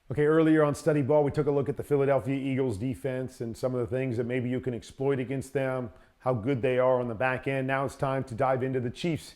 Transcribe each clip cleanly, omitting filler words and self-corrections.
Okay, earlier on Studyball, we took a look at the Philadelphia Eagles defense and some of the things that maybe you can exploit against them, how good they are on the back end. Now it's time to dive into the Chiefs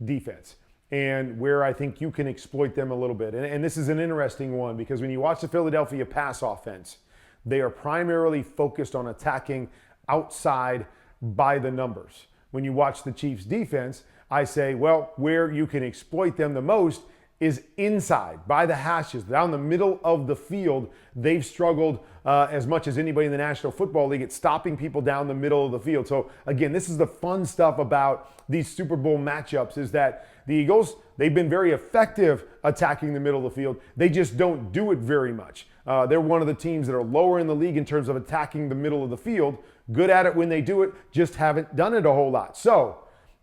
defense and where I think you can exploit them a little bit. And this is an interesting one because when you watch the Philadelphia pass offense, they are primarily focused on attacking outside by the numbers. When you watch the Chiefs defense, I say, well, where you can exploit them the most is inside, by the hashes, down the middle of the field. They've struggled as much as anybody in the National Football League at stopping people down the middle of the field. So again, this is the fun stuff about these Super Bowl matchups is that the Eagles, they've been very effective attacking the middle of the field. They just don't do it very much. They're one of the teams that are lower in the league in terms of attacking the middle of the field. Good at it when they do it, just haven't done it a whole lot. So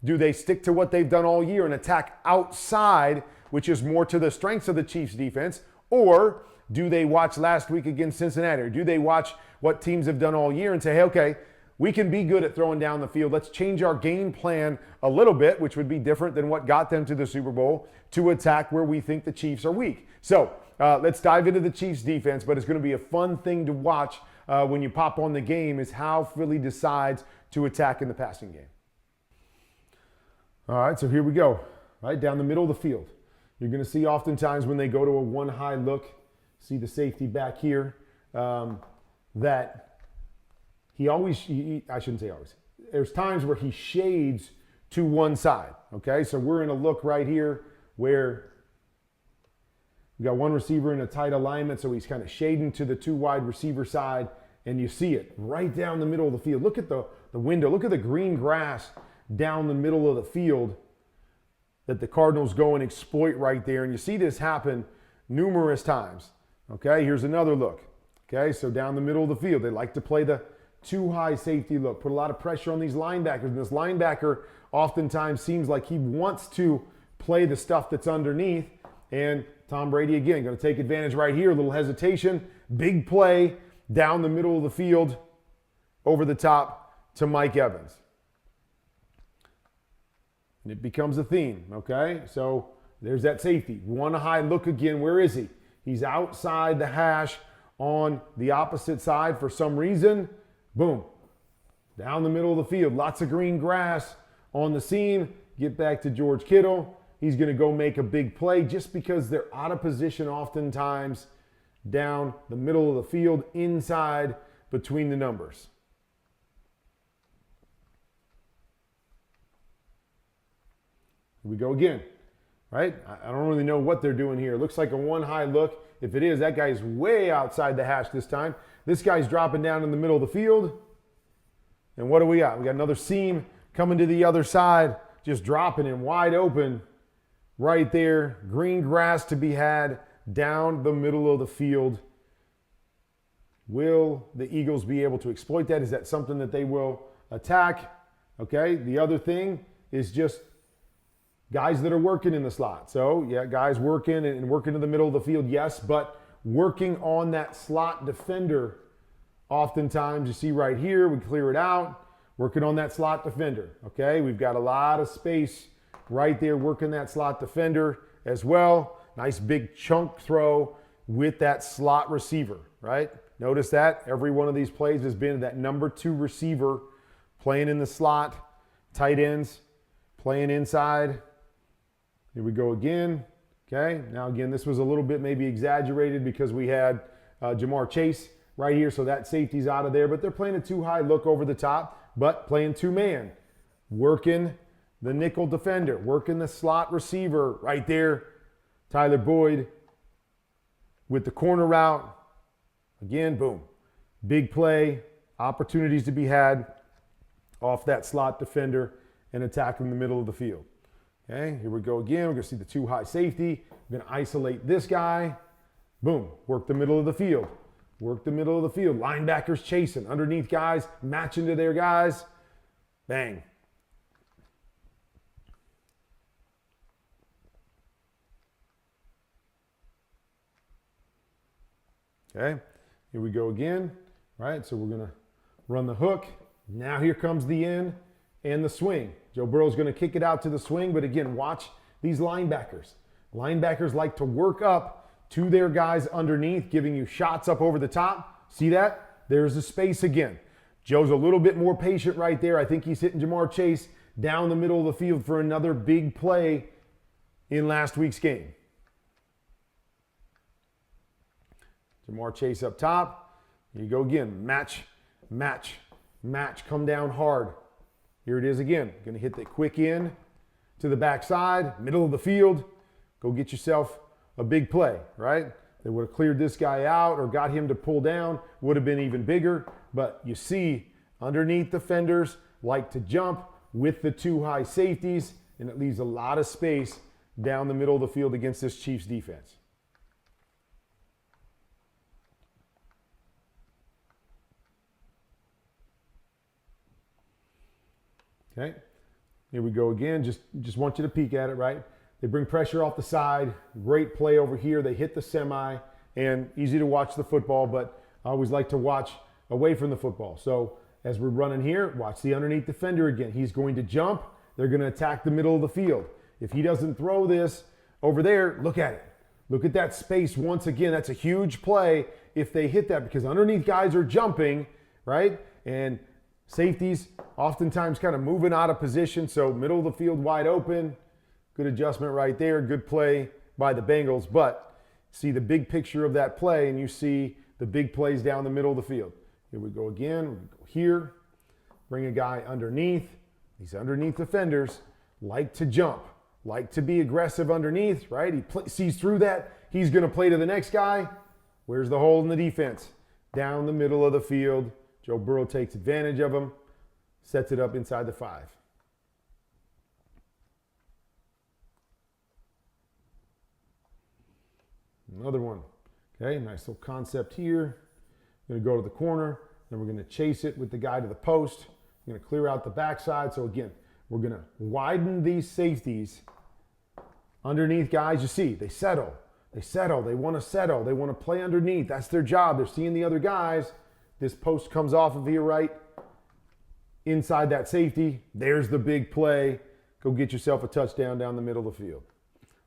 do they stick to what they've done all year and attack outside, which is more to the strengths of the Chiefs defense? Or do they watch last week against Cincinnati? Or do they watch what teams have done all year and say, hey, okay, we can be good at throwing down the field. Let's change our game plan a little bit, which would be different than what got them to the Super Bowl, to attack where we think the Chiefs are weak. So let's dive into the Chiefs defense, but it's going to be a fun thing to watch when you pop on the game is how Philly decides to attack in the passing game. All right, so here we go, right down the middle of the field. You're going to see oftentimes when they go to a one high look, see the safety back here, that I shouldn't say always. There's times where he shades to one side, okay? So we're in a look right here where we got one receiver in a tight alignment, so he's kind of shading to the two wide receiver side, and you see it right down the middle of the field. Look at the window. Look at the green grass down the middle of the field that the Cardinals go and exploit right there. And you see this happen numerous times. Okay, here's another look. Okay, so down the middle of the field, they like to play the too high safety look, put a lot of pressure on these linebackers. And this linebacker oftentimes seems like he wants to play the stuff that's underneath. And Tom Brady, again, going to take advantage right here. A little hesitation, big play down the middle of the field, over the top to Mike Evans. And it becomes a theme, okay? So there's that safety. One high look again. Where is he? He's outside the hash on the opposite side for some reason. Boom. Down the middle of the field. Lots of green grass on the seam. Get back to George Kittle. He's going to go make a big play just because they're out of position oftentimes down the middle of the field, inside between the numbers. Here we go again, right? I don't really know what they're doing here. It looks like a one high look. If it is, that guy's way outside the hash this time. This guy's dropping down in the middle of the field. And what do we got? We got another seam coming to the other side, just dropping him wide open right there. Green grass to be had down the middle of the field. Will the Eagles be able to exploit that? Is that something that they will attack? Okay, the other thing is just guys that are working in the slot. So, yeah, guys working and working in the middle of the field, yes, but working on that slot defender. Oftentimes, you see right here, we clear it out, working on that slot defender, okay? We've got a lot of space right there working that slot defender as well. Nice big chunk throw with that slot receiver, right? Notice that every one of these plays has been that number 2 receiver playing in the slot, tight ends, playing inside. Here we go again. Okay, now again, this was a little bit maybe exaggerated because we had Jamar Chase right here, so that safety's out of there, but they're playing a too high look over the top, but playing two-man, working the nickel defender, working the slot receiver right there. Tyler Boyd with the corner route. Again, boom. Big play, opportunities to be had off that slot defender and attack in the middle of the field. Okay, here we go again. We're going to see the too high safety. We're going to isolate this guy. Boom, work the middle of the field. Work the middle of the field. Linebackers chasing. Underneath guys, matching to their guys. Bang. Okay, here we go again. Right, so we're going to run the hook. Now here comes the in and the swing. Joe Burrow's going to kick it out to the swing, but again, watch these linebackers. Linebackers like to work up to their guys underneath, giving you shots up over the top. See that? There's the space again. Joe's a little bit more patient right there. I think he's hitting Jamar Chase down the middle of the field for another big play in last week's game. Jamar Chase up top. Here you go again. Match, match, match. Come down hard. Here it is again. Going to hit the quick in to the backside, middle of the field. Go get yourself a big play, right? They would have cleared this guy out or got him to pull down. Would have been even bigger. But you see, underneath defenders like to jump with the two high safeties, and it leaves a lot of space down the middle of the field against this Chiefs defense. Okay, here we go again. Just want you to peek at it, right? They bring pressure off the side. Great play over here. They hit the semi, and easy to watch the football, but I always like to watch away from the football. So as we're running here, watch the underneath defender again. He's going to jump. They're going to attack the middle of the field. If he doesn't throw this over there, look at it. Look at that space once again. That's a huge play if they hit that, because underneath guys are jumping, right? And safeties oftentimes kind of moving out of position. So middle of the field wide open. Good adjustment right there. Good play by the Bengals. But see the big picture of that play, and you see the big plays down the middle of the field. Here we go again. We go here. Bring a guy underneath. These underneath defenders like to jump, like to be aggressive underneath, right? He sees through that. He's going to play to the next guy. Where's the hole in the defense? Down the middle of the field. Joe Burrow takes advantage of him, sets it up inside the 5. Another one. Okay, nice little concept here. Going to go to the corner, then we're going to chase it with the guy to the post. We're going to clear out the backside. So again, we're going to widen these safeties underneath guys. You see, they settle. They settle. They want to settle. They want to play underneath. That's their job. They're seeing the other guys. This post comes off of here, right? Inside that safety. There's the big play. Go get yourself a touchdown down the middle of the field.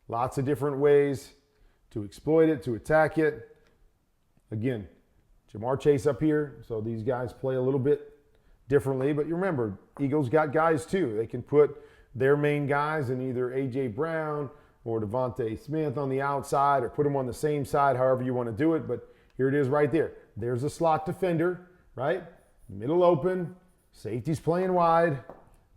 Lots of different ways to exploit it, to attack it. Again, Jamar Chase up here. So these guys play a little bit differently. But you remember, Eagles got guys too. They can put their main guys in either A.J. Brown or Devontae Smith on the outside, or put them on the same side, however you want to do it. But here it is right there. There's a slot defender, right? Middle open. Safety's playing wide.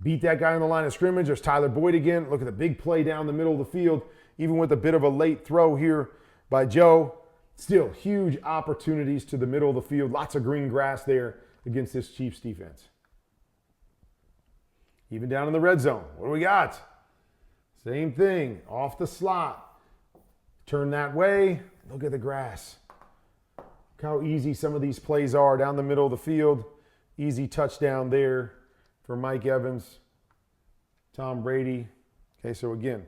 Beat that guy on the line of scrimmage. There's Tyler Boyd again. Look at the big play down the middle of the field. Even with a bit of a late throw here by Joe. Still huge opportunities to the middle of the field. Lots of green grass there against this Chiefs defense. Even down in the red zone. What do we got? Same thing. Off the slot. Turn that way. Look at the grass. Look how easy some of these plays are down the middle of the field. Easy touchdown there for Mike Evans, Tom Brady. Okay, so again,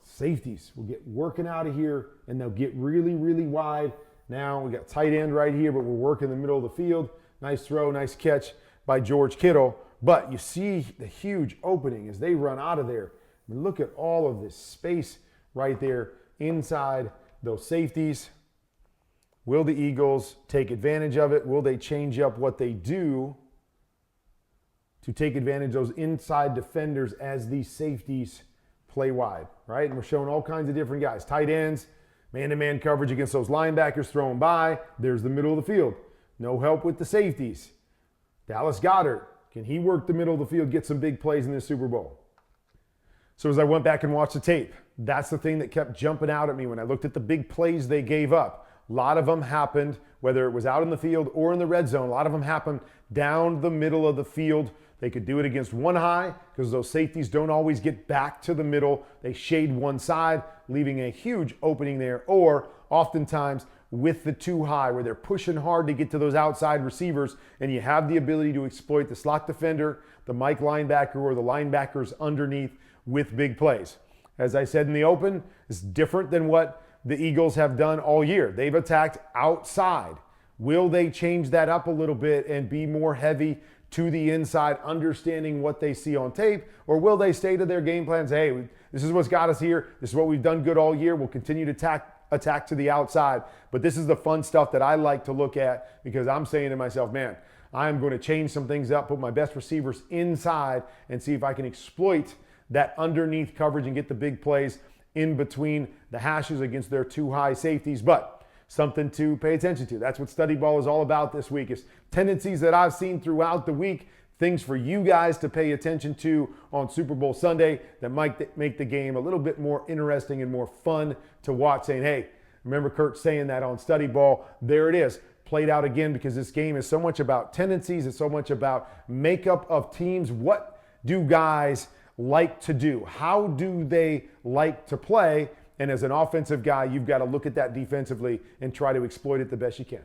safeties will get working out of here, and they'll get really, really wide. Now we got tight end right here, but we're working the middle of the field. Nice throw, nice catch by George Kittle. But you see the huge opening as they run out of there. I mean, look at all of this space right there inside those safeties. Will the Eagles take advantage of it? Will they change up what they do to take advantage of those inside defenders as these safeties play wide, right? And we're showing all kinds of different guys. Tight ends, man-to-man coverage against those linebackers thrown by. There's the middle of the field. No help with the safeties. Dallas Goedert, can he work the middle of the field, get some big plays in this Super Bowl? So as I went back and watched the tape, that's the thing that kept jumping out at me when I looked at the big plays they gave up. A lot of them happened, whether it was out in the field or in the red zone, a lot of them happened down the middle of the field. They could do it against one high because those safeties don't always get back to the middle. They shade one side, leaving a huge opening there. Or oftentimes with the two high where they're pushing hard to get to those outside receivers, and you have the ability to exploit the slot defender, the Mike linebacker, or the linebackers underneath with big plays. As I said in the open, it's different than what the Eagles have done all year. They've attacked outside. Will they change that up a little bit and be more heavy to the inside, understanding what they see on tape? Or will they stay to their game plans? Hey, this is what's got us here. This is what we've done good all year. We'll continue to attack to the outside. But this is the fun stuff that I like to look at, because I'm saying to myself, man, I'm going to change some things up, put my best receivers inside, and see if I can exploit that underneath coverage and get the big plays in between the hashes against their two high safeties. But something to pay attention to. That's what Studyball is all about this week, is tendencies that I've seen throughout the week, things for you guys to pay attention to on Super Bowl Sunday that might make the game a little bit more interesting and more fun to watch. Saying, hey, remember Kurt saying that on Studyball? There it is, played out again, because this game is so much about tendencies. It's so much about makeup of teams. What do guys like to do? How do they like to play? And as an offensive guy, you've got to look at that defensively and try to exploit it the best you can.